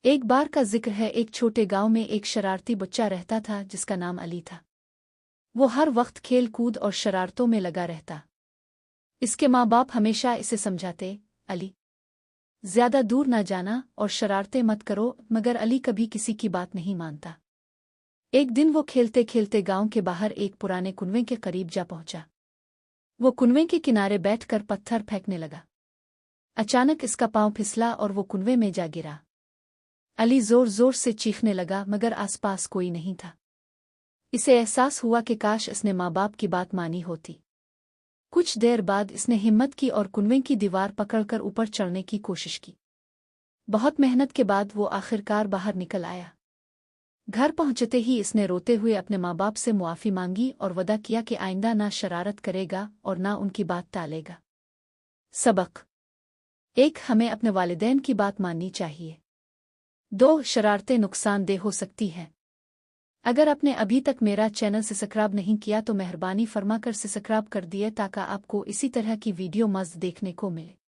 ایک بار کا ذکر ہے، ایک چھوٹے گاؤں میں ایک شرارتی بچہ رہتا تھا جس کا نام علی تھا۔ وہ ہر وقت کھیل کود اور شرارتوں میں لگا رہتا۔ اس کے ماں باپ ہمیشہ اسے سمجھاتے، علی زیادہ دور نہ جانا اور شرارتیں مت کرو، مگر علی کبھی کسی کی بات نہیں مانتا۔ ایک دن وہ کھیلتے کھیلتے گاؤں کے باہر ایک پرانے کنویں کے قریب جا پہنچا۔ وہ کنویں کے کنارے بیٹھ کر پتھر پھینکنے لگا۔ اچانک اس کا پاؤں پھسلا اور وہ کنویں میں جا گرا۔ علی زور زور سے چیخنے لگا مگر آس پاس کوئی نہیں تھا۔ اسے احساس ہوا کہ کاش اس نے ماں باپ کی بات مانی ہوتی۔ کچھ دیر بعد اس نے ہمت کی اور کنویں کی دیوار پکڑ کر اوپر چڑھنے کی کوشش کی۔ بہت محنت کے بعد وہ آخرکار باہر نکل آیا۔ گھر پہنچتے ہی اس نے روتے ہوئے اپنے ماں باپ سے معافی مانگی اور وعدہ کیا کہ آئندہ نہ شرارت کرے گا اور نہ ان کی بات ٹالے گا۔ سبق: 1. ہمیں اپنے والدین کی بات ماننی چاہیے۔ 2. شرارتیں نقصان دہ ہو سکتی ہیں۔ اگر آپ نے ابھی تک میرا چینل سبسکرائب نہیں کیا تو مہربانی فرما کر سبسکرائب کر دیے تاکہ آپ کو اسی طرح کی ویڈیو مزید دیکھنے کو ملے۔